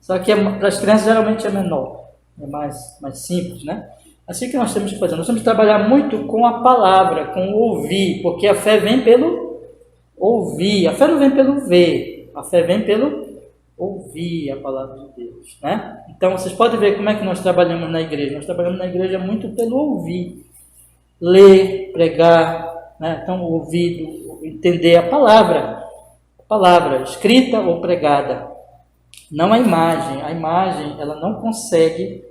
Só que para as crianças geralmente é menor, é mais simples, né? Assim que nós temos que fazer. Nós temos que trabalhar muito com a palavra, com o ouvir, porque a fé vem pelo ouvir. A fé não vem pelo ver, a fé vem pelo ouvir a palavra de Deus, né? Então, vocês podem ver como é que nós trabalhamos na igreja. Nós trabalhamos na igreja muito pelo ouvir. Ler, pregar, né? Então, o ouvido, entender a palavra escrita ou pregada. Não a imagem. A imagem, ela não consegue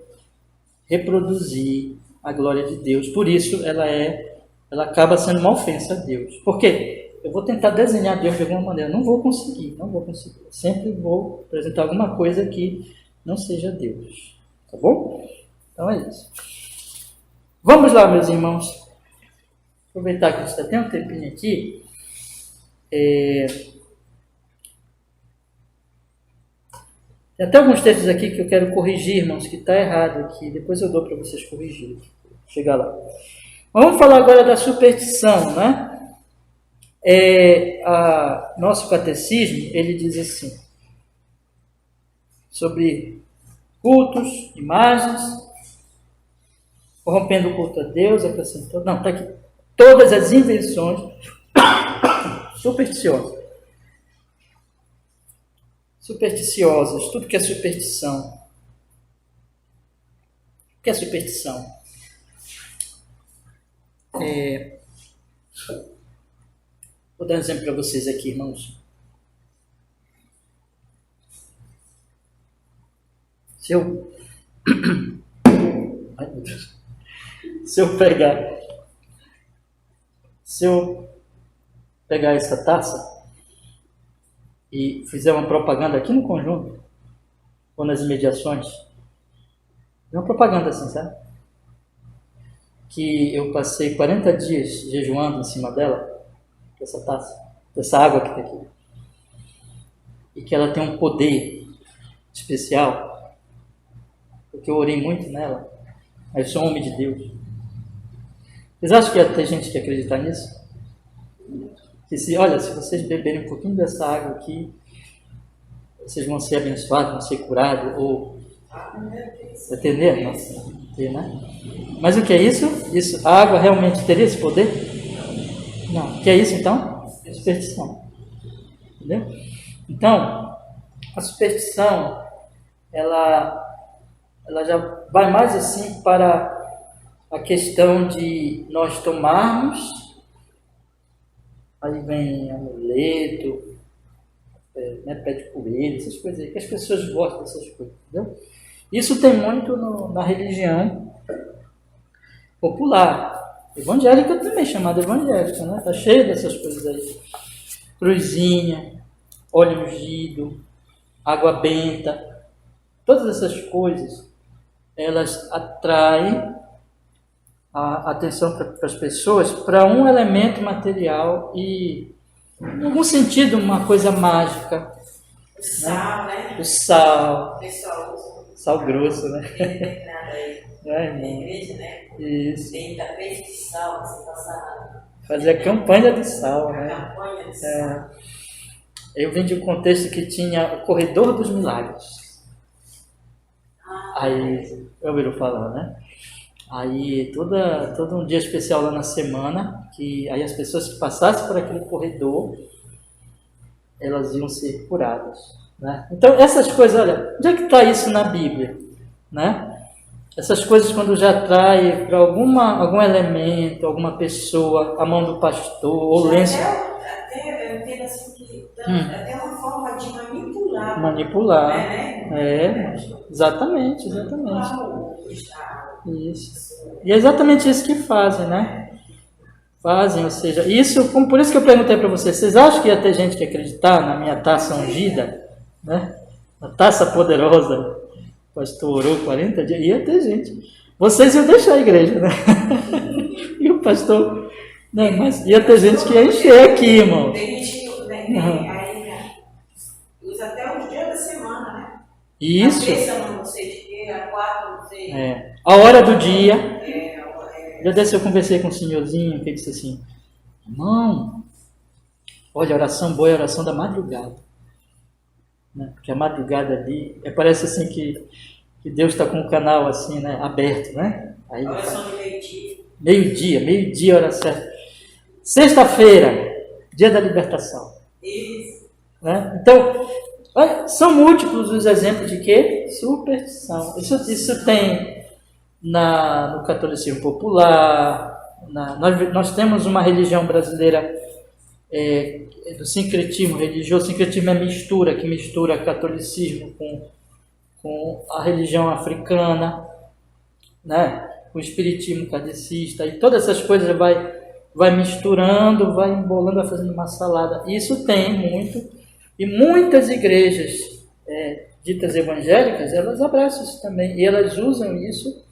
reproduzir a glória de Deus. Por isso, ela acaba sendo uma ofensa a Deus. Por quê? Eu vou tentar desenhar Deus de alguma maneira. Não vou conseguir. Eu sempre vou apresentar alguma coisa que não seja Deus. Tá bom? Então é isso. Vamos lá, meus irmãos. Aproveitar que a gente tem um tempinho aqui. Tem até alguns textos aqui que eu quero corrigir, irmãos, que está errado aqui. Depois eu dou para vocês corrigirem. Chegar lá. Vamos falar agora da superstição, né? Nosso catecismo, ele diz assim, sobre cultos, imagens, corrompendo o culto a Deus, acrescentando, não, está aqui, todas as invenções supersticiosas, tudo que é superstição. O que é superstição? Vou dar um exemplo para vocês aqui, irmãos. Se eu pegar essa taça e fizer uma propaganda aqui no conjunto, ou nas imediações, uma propaganda assim, sabe? Que eu passei 40 dias jejuando em cima dela, dessa taça, dessa água que está aqui, e que ela tem um poder especial, porque eu orei muito nela, mas eu sou um homem de Deus. Vocês acham que ia ter gente que acreditar nisso? Que se vocês beberem um pouquinho dessa água aqui, vocês vão ser abençoados, vão ser curados, ou... Entender? Nossa, né? Mas o que é isso? A água realmente teria esse poder? Não. O que é isso, então? Superstição. Entendeu? Então, a superstição, ela já vai mais assim para a questão de nós tomarmos, aí vem amuleto, pé de coelho, essas coisas aí, que as pessoas gostam dessas coisas, entendeu? Isso tem muito na religião popular. Evangélica também, chamada evangélica, né? Está cheio dessas coisas aí. Cruzinha, óleo ungido, água benta, todas essas coisas, elas atraem a atenção para as pessoas para um elemento material e, em algum sentido, uma coisa mágica. O sal, né? O sal. O pessoal usa. Sal grosso, né? Tem nada aí. Na igreja, né? Isso. Tem da peixe de sal, você passar. Fazer a campanha do sal, né? A campanha do sal. Eu vim de um contexto que tinha o corredor dos milagres. Aí, ouviram falar, né? Aí, todo um dia especial lá na semana, que aí as pessoas que passassem por aquele corredor, elas iam ser curadas, né? Então, essas coisas, olha, onde é que está isso na Bíblia, né? Essas coisas, quando já atrai para algum elemento, alguma pessoa, a mão do pastor, ou lenço. Até eu entendo assim que até uma forma de manipular. Manipular. Né? Exatamente. Isso. E é exatamente isso que fazem, né? Ou seja, por isso que eu perguntei para vocês acham que ia ter gente que acreditar na minha taça ungida, né? A taça poderosa? O pastor orou 40 dias, ia ter gente. Vocês iam deixar a igreja, né? E o pastor... Não, mas ia ter gente que ia encher aqui, irmão. Tem gente, né? Usa até os dias da semana, né? Isso. A terça, não sei de quê, a quarta, não sei. A hora do dia. Já desse eu conversei com o senhorzinho, que disse assim, irmão, olha, a oração boa é a oração da madrugada. Né? Porque a madrugada ali, parece assim que Deus está com o canal assim, né, aberto, né? Aí, oração de meio-dia. Meio-dia, hora certa. Sexta-feira, dia da libertação. Isso. Né? Então, olha, são múltiplos os exemplos de quê? Superstição. Isso tem no catolicismo popular. Nós temos uma religião brasileira do sincretismo religioso. O sincretismo é mistura, que mistura catolicismo com a religião africana, né? O espiritismo kardecista, e todas essas coisas vai misturando, vai embolando, vai fazendo uma salada. Isso tem muito, e muitas igrejas ditas evangélicas, elas abraçam isso também, e elas usam isso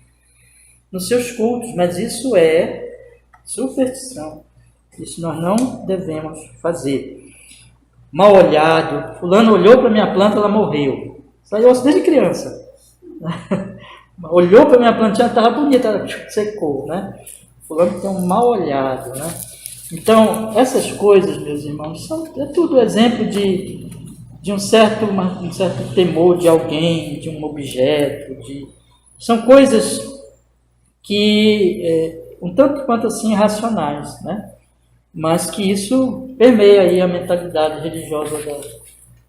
nos seus cultos, mas isso é superstição. Isso nós não devemos fazer. Mal olhado, fulano olhou para minha planta, ela morreu. Isso aí eu ouço desde criança. Olhou para minha plantinha, estava bonita, ela secou, né? Fulano tem um mal olhado, né? Então, essas coisas, meus irmãos, é tudo exemplo de um certo temor de alguém, de um objeto, são coisas que, um tanto quanto assim, irracionais, né? Mas que isso permeia aí a mentalidade religiosa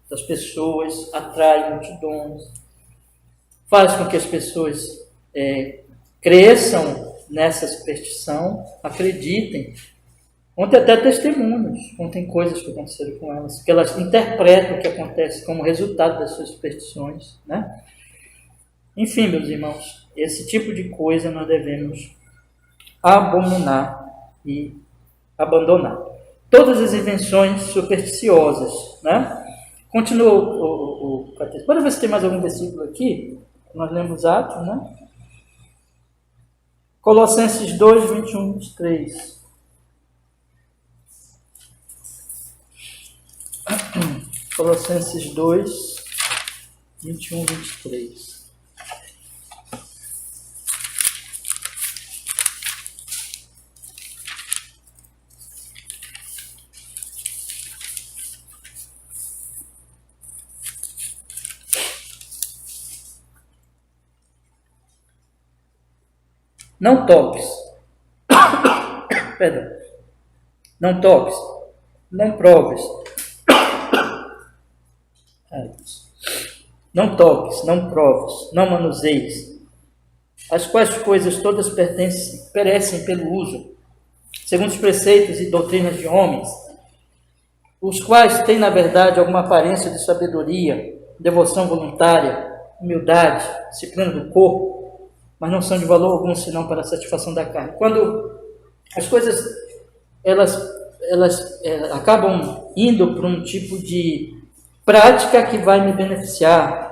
das pessoas, atrai multidões, faz com que as pessoas cresçam nessa superstição, acreditem, contem até testemunhos, contem coisas que aconteceram com elas, que elas interpretam o que acontece como resultado das suas superstições, né? Enfim, meus irmãos, esse tipo de coisa nós devemos abominar e abandonar. Todas as invenções supersticiosas, né? Continua o catecismo. Bora ver se tem mais algum versículo aqui. Nós lemos Atos, né? Colossenses 2, 21, 23. Colossenses 2, 21, 23. Não toques. Perdão. Não toques. Não proves. Não toques, não proves, não manuseies, as quais coisas todas perecem pelo uso, segundo os preceitos e doutrinas de homens, os quais têm, na verdade, alguma aparência de sabedoria, devoção voluntária, humildade, disciplina do corpo, mas não são de valor algum senão para a satisfação da carne. Quando as coisas elas acabam indo para um tipo de prática que vai me beneficiar,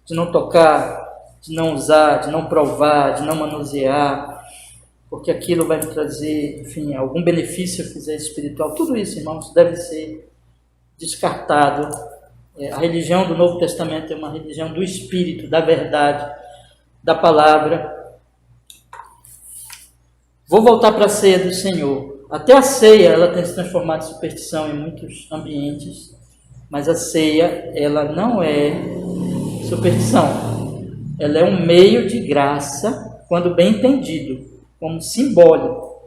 de não tocar, de não usar, de não provar, de não manusear, porque aquilo vai me trazer, enfim, algum benefício se eu fizer espiritual. Tudo isso, irmãos, deve ser descartado. A religião do Novo Testamento é uma religião do Espírito, da verdade, da palavra. Vou voltar para a ceia do Senhor. Até a ceia, ela tem se transformado em superstição em muitos ambientes, mas a ceia, ela não é superstição. ela é um meio de graça, quando bem entendido, como simbólico,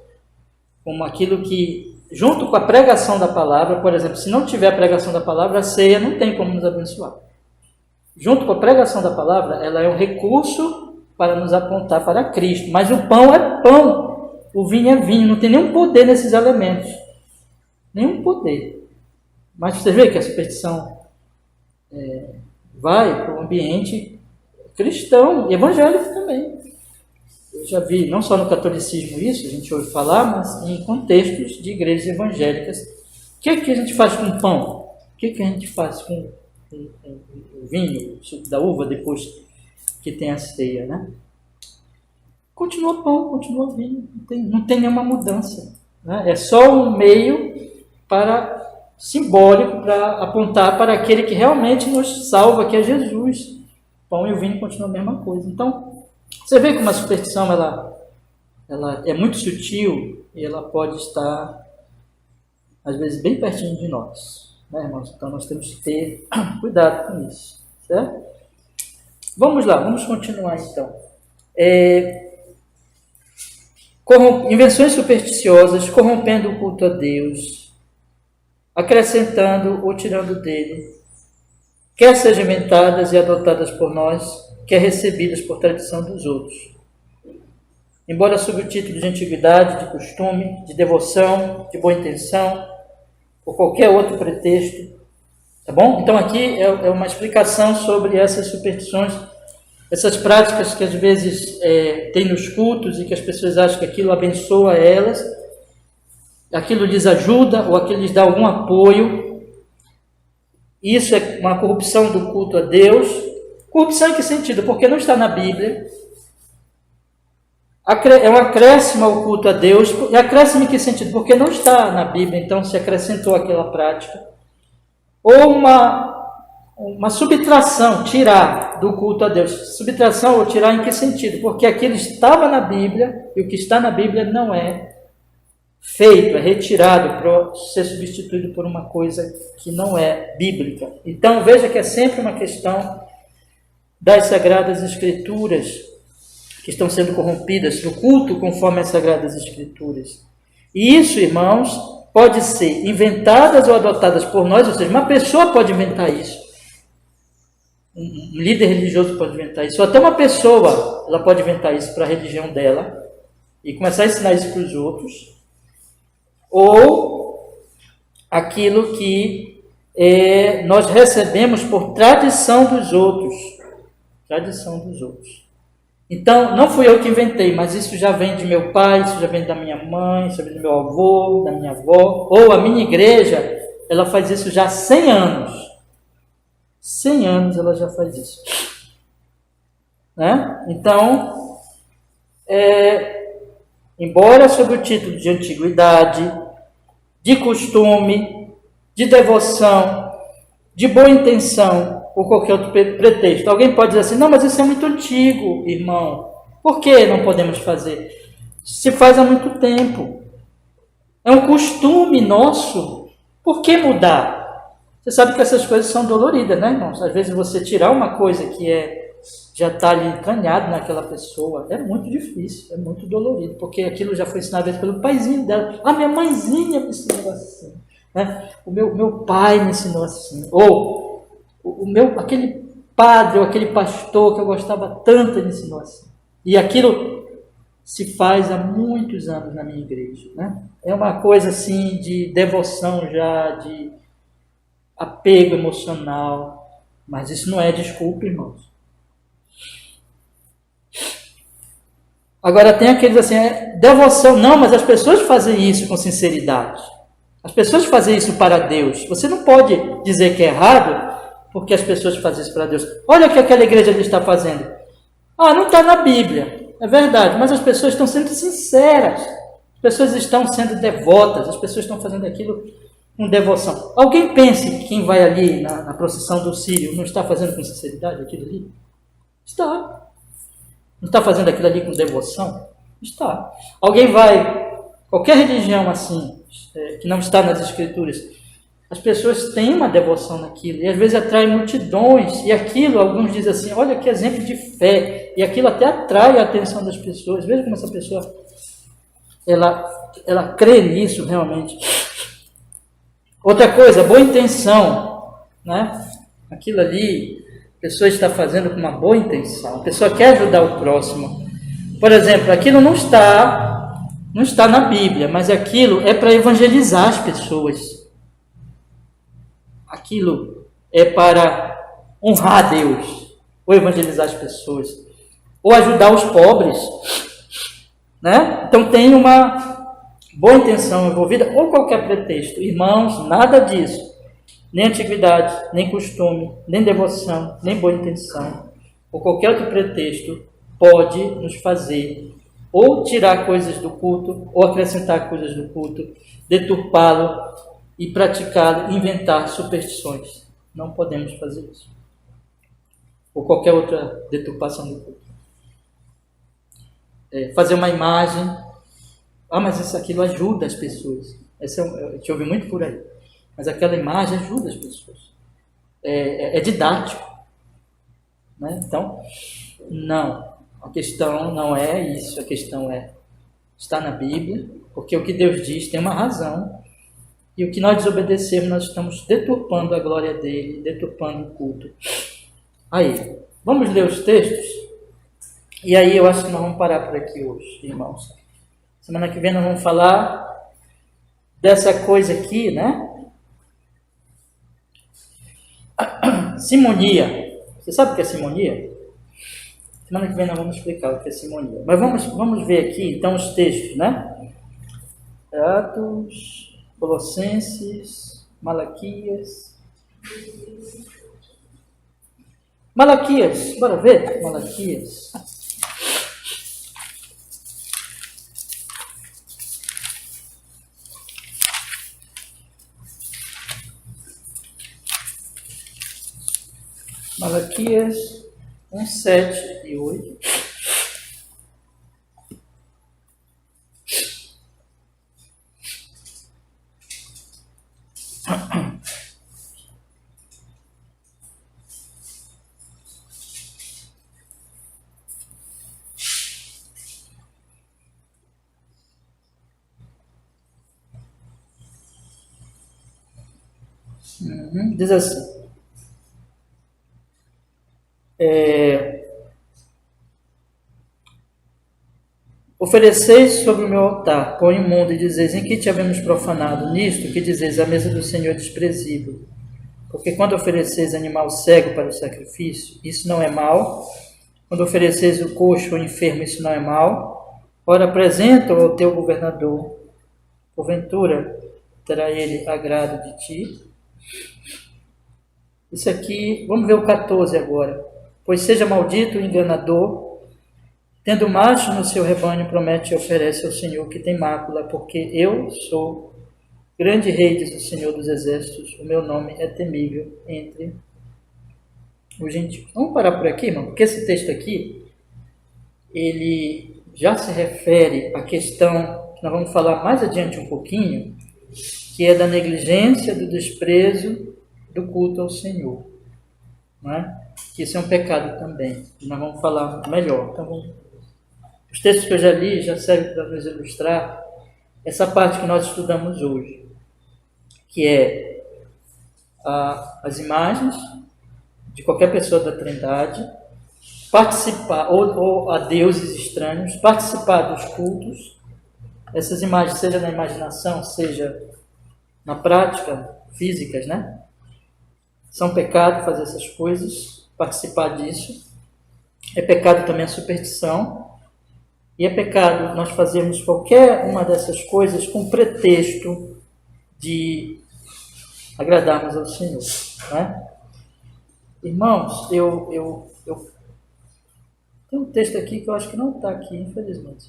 como aquilo que, junto com a pregação da palavra, por exemplo, se não tiver a pregação da palavra, a ceia não tem como nos abençoar. Junto com a pregação da palavra, ela é um recurso para nos apontar para Cristo, mas o pão é pão, o vinho é vinho, não tem nenhum poder nesses elementos, nenhum poder. Mas você vê que a superstição vai para o ambiente cristão e evangélico também. Eu já vi, não só no catolicismo isso, a gente ouve falar, mas em contextos de igrejas evangélicas. O que a gente faz com pão? O que a gente faz com o vinho, o suco da uva, depois que tem a ceia, né? Continua pão, continua vinho, não tem nenhuma mudança, né? É só um meio simbólico para apontar para aquele que realmente nos salva, que é Jesus. O pão e o vinho continuam a mesma coisa. Então, você vê como a superstição ela é muito sutil e ela pode estar, às vezes, bem pertinho de nós, né, irmãos? Então, nós temos que ter cuidado com isso, certo? Vamos lá, vamos continuar então. Invenções supersticiosas, corrompendo o culto a Deus, acrescentando ou tirando dele, quer sejam inventadas e adotadas por nós, quer recebidas por tradição dos outros. Embora sob o título de antiguidade, de costume, de devoção, de boa intenção, ou qualquer outro pretexto, tá bom? Então aqui é uma explicação sobre essas superstições, essas práticas que às vezes tem nos cultos e que as pessoas acham que aquilo abençoa elas, aquilo lhes ajuda ou aquilo lhes dá algum apoio. Isso é uma corrupção do culto a Deus. Corrupção em que sentido? Porque não está na Bíblia. É um acréscimo ao culto a Deus. E acréscimo em que sentido? Porque não está na Bíblia, então se acrescentou aquela prática. Ou uma subtração, tirar do culto a Deus. Subtração ou tirar em que sentido? Porque aquilo estava na Bíblia e o que está na Bíblia não é feito, é retirado para ser substituído por uma coisa que não é bíblica. Então veja que é sempre uma questão das Sagradas Escrituras que estão sendo corrompidas, do culto conforme as Sagradas Escrituras. E isso, irmãos, pode ser inventadas ou adotadas por nós, ou seja, uma pessoa pode inventar isso. Um líder religioso pode inventar isso, ou até uma pessoa ela pode inventar isso para a religião dela e começar a ensinar isso para os outros. Ou aquilo que nós recebemos por tradição dos outros. Tradição dos outros. Então, não fui eu que inventei, mas isso já vem de meu pai, isso já vem da minha mãe, isso já vem do meu avô, da minha avó. Ou a minha igreja, ela faz isso já há 100 anos. 100 anos ela já faz isso. Né? Então, embora sob o título de antiguidade, de costume, de devoção, de boa intenção ou qualquer outro pretexto, alguém pode dizer assim, não, mas isso é muito antigo, irmão. Por que não podemos fazer? Se faz há muito tempo. É um costume nosso. Por que mudar? Você sabe que essas coisas são doloridas, né, irmãos? Às vezes você tirar uma coisa que já está ali entranhado naquela pessoa, é muito difícil, é muito dolorido, porque aquilo já foi ensinado pelo paizinho dela. A minha mãezinha me ensinou assim, né? O meu pai me ensinou assim, ou aquele padre ou aquele pastor que eu gostava tanto me ensinou assim. E aquilo se faz há muitos anos na minha igreja, né? É uma coisa assim de devoção já, de apego emocional, mas isso não é desculpa, irmãos. Agora tem aqueles assim, devoção, não, mas as pessoas fazem isso com sinceridade. As pessoas fazem isso para Deus. Você não pode dizer que é errado, porque as pessoas fazem isso para Deus. Olha o que aquela igreja ali está fazendo. Não está na Bíblia, é verdade, mas as pessoas estão sendo sinceras. As pessoas estão sendo devotas, as pessoas estão fazendo aquilo com devoção. Alguém pense que quem vai ali na procissão do Círio não está fazendo com sinceridade aquilo ali? Está. Não está fazendo aquilo ali com devoção? Está. Alguém vai, qualquer religião assim, que não está nas Escrituras, as pessoas têm uma devoção naquilo, e às vezes atrai multidões, e aquilo, alguns dizem assim, olha que exemplo de fé, e aquilo até atrai a atenção das pessoas. Veja como essa pessoa, ela crê nisso realmente. Outra coisa, boa intenção, né? Aquilo ali, a pessoa está fazendo com uma boa intenção, a pessoa quer ajudar o próximo. Por exemplo, aquilo não está na Bíblia, mas aquilo é para evangelizar as pessoas. Aquilo é para honrar a Deus, ou evangelizar as pessoas, ou ajudar os pobres, né? Então tem uma boa intenção envolvida, ou qualquer pretexto. Irmãos, nada disso, nem antiguidade, nem costume, nem devoção, nem boa intenção, ou qualquer outro pretexto pode nos fazer ou tirar coisas do culto, ou acrescentar coisas do culto, deturpá-lo e praticá-lo, inventar superstições. Não podemos fazer isso. Ou qualquer outra deturpação do culto. Fazer uma imagem. Mas aquilo ajuda as pessoas. A gente ouve muito por aí. Mas aquela imagem ajuda as pessoas. É didático. Né? Então, não. A questão não é isso. A questão está na Bíblia. Porque o que Deus diz tem uma razão. E o que nós desobedecemos, nós estamos deturpando a glória dele, deturpando o culto. Aí, vamos ler os textos? E aí eu acho que nós vamos parar por aqui hoje, irmãos. Semana que vem nós vamos falar dessa coisa aqui, né? Simonia. Você sabe o que é simonia? Semana que vem nós vamos explicar o que é simonia. Mas vamos ver aqui, então, os textos, né? Atos... Colossenses, Malaquias, bora ver? Malaquias. Malaquias 1, 7 e 8. Diz assim: ofereceis sobre o meu altar pão imundo e dizeis: em que te havemos profanado? Nisto que dizeis: a mesa do Senhor é desprezível. Porque quando ofereceis animal cego para o sacrifício, isso não é mal. Quando ofereceis o coxo ou enfermo, isso não é mal. Ora, apresenta-o ao teu governador. Porventura terá ele agrado de ti. Isso aqui, vamos ver o 14 agora. Pois seja maldito o enganador, tendo macho no seu rebanho, promete e oferece ao Senhor que tem mácula, porque eu sou grande rei, diz o Senhor dos Exércitos, o meu nome é temível entre os gentios. Vamos parar por aqui, irmão, porque esse texto aqui, ele já se refere à questão, que nós vamos falar mais adiante um pouquinho, que é da negligência, do desprezo, do culto ao Senhor, não é? Que isso é um pecado também, e nós vamos falar melhor. Então, os textos que eu já li já servem para nos ilustrar essa parte que nós estudamos hoje, que é as imagens de qualquer pessoa da Trindade, participar, ou a deuses estranhos, participar dos cultos, essas imagens, seja na imaginação, seja na prática, físicas, né? São pecado fazer essas coisas, participar disso. É pecado também a superstição. E é pecado nós fazermos qualquer uma dessas coisas com pretexto de agradarmos ao Senhor. Né? Irmãos, eu tem um texto aqui que eu acho que não está aqui, infelizmente.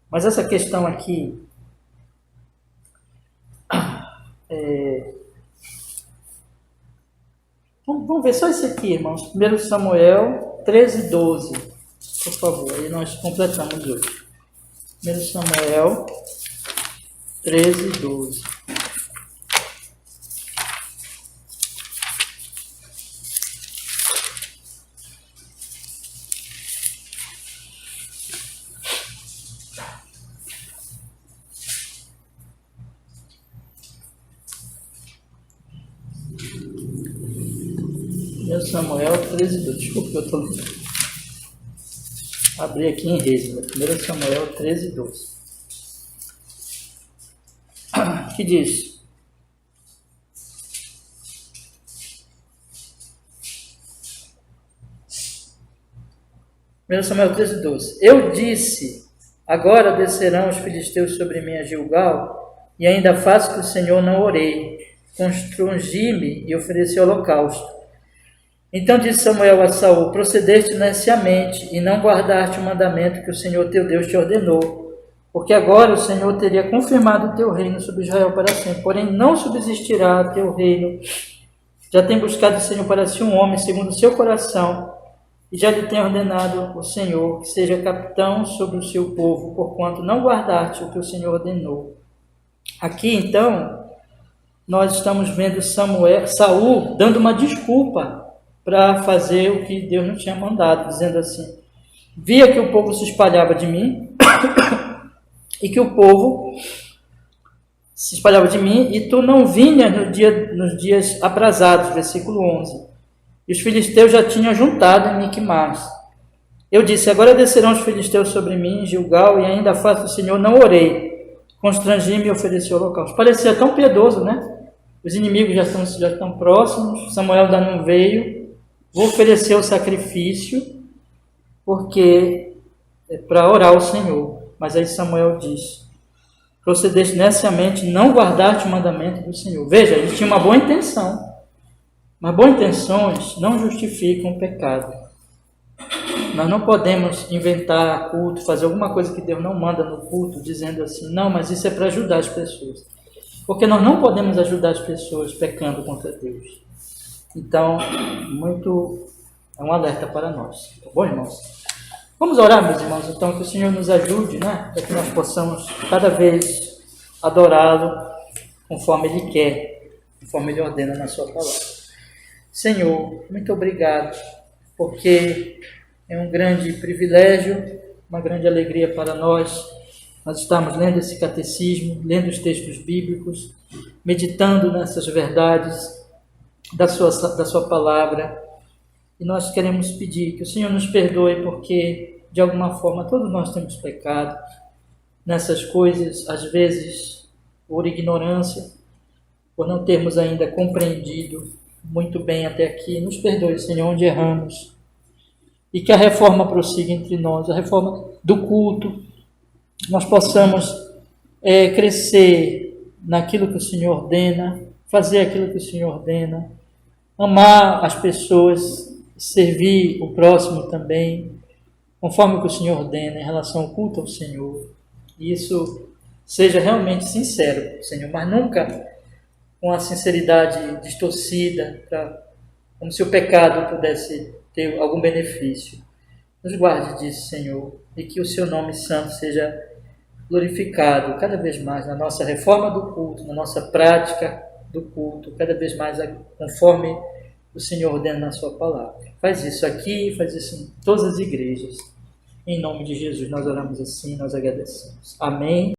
Mas essa questão aqui vamos ver só esse aqui, irmãos. 1 Samuel 13, 12. Por favor, aí nós completamos hoje. 1 Samuel 13, 12. 1 Samuel 13:2. Desculpa que eu estou lendo. Abri aqui em Reis, 1 Samuel 13:2. Que diz: Samuel 13:12. Eu disse: agora descerão os filisteus sobre mim a Gilgal, e ainda faço que o Senhor não orei. Constrangi-me e ofereci holocausto. Então disse Samuel a Saul: procedeste neciamente e não guardaste o mandamento que o Senhor teu Deus te ordenou, porque agora o Senhor teria confirmado o teu reino sobre Israel para sempre, porém não subsistirá teu reino. Já tem buscado o Senhor para si um homem segundo o seu coração, e já lhe tem ordenado o Senhor que seja capitão sobre o seu povo, porquanto não guardaste o que o Senhor ordenou. Aqui então nós estamos vendo Saul dando uma desculpa para fazer o que Deus não tinha mandado, dizendo assim: via que o povo se espalhava de mim, e que o povo se espalhava de mim, e tu não vinhas nos dias aprazados, versículo 11. E os filisteus já tinham juntado em Miquimás. Eu disse: agora descerão os filisteus sobre mim em Gilgal, e ainda faço o Senhor, não orei. Constrangi-me e ofereci o holocausto. Parecia tão piedoso, né? Os inimigos já estão próximos, Samuel ainda não veio. Vou oferecer o sacrifício, porque é para orar ao Senhor. Mas aí Samuel diz: procedeste neciamente, não guardaste o mandamento do Senhor. Veja, ele tinha uma boa intenção, mas boas intenções não justificam o pecado. Nós não podemos inventar culto, fazer alguma coisa que Deus não manda no culto, dizendo assim: não, mas isso é para ajudar as pessoas. Porque nós não podemos ajudar as pessoas pecando contra Deus. Então, é um alerta para nós. Tá bom, irmãos? Vamos orar, meus irmãos, então, que o Senhor nos ajude, né? Para que nós possamos cada vez adorá-lo conforme Ele quer, conforme Ele ordena na sua palavra. Senhor, muito obrigado, porque é um grande privilégio, uma grande alegria para nós estarmos lendo esse catecismo, lendo os textos bíblicos, meditando nessas verdades da sua palavra. E nós queremos pedir que o Senhor nos perdoe, porque de alguma forma todos nós temos pecado nessas coisas, às vezes por ignorância, por não termos ainda compreendido muito bem até aqui. Nos perdoe, Senhor, onde erramos. E que a reforma prossiga entre nós, a reforma do culto, nós possamos crescer naquilo que o Senhor ordena, fazer aquilo que o Senhor ordena, amar as pessoas, servir o próximo também, conforme o que o Senhor ordena em relação ao culto ao Senhor. E isso seja realmente sincero, Senhor, mas nunca com a sinceridade distorcida, como se o pecado pudesse ter algum benefício. Nos guarde disso, Senhor, e que o Seu nome santo seja glorificado cada vez mais na nossa reforma do culto, na nossa prática do culto, cada vez mais conforme o Senhor ordena na Sua palavra. Faz isso aqui, faz isso em todas as igrejas. Em nome de Jesus nós oramos assim, nós agradecemos. Amém.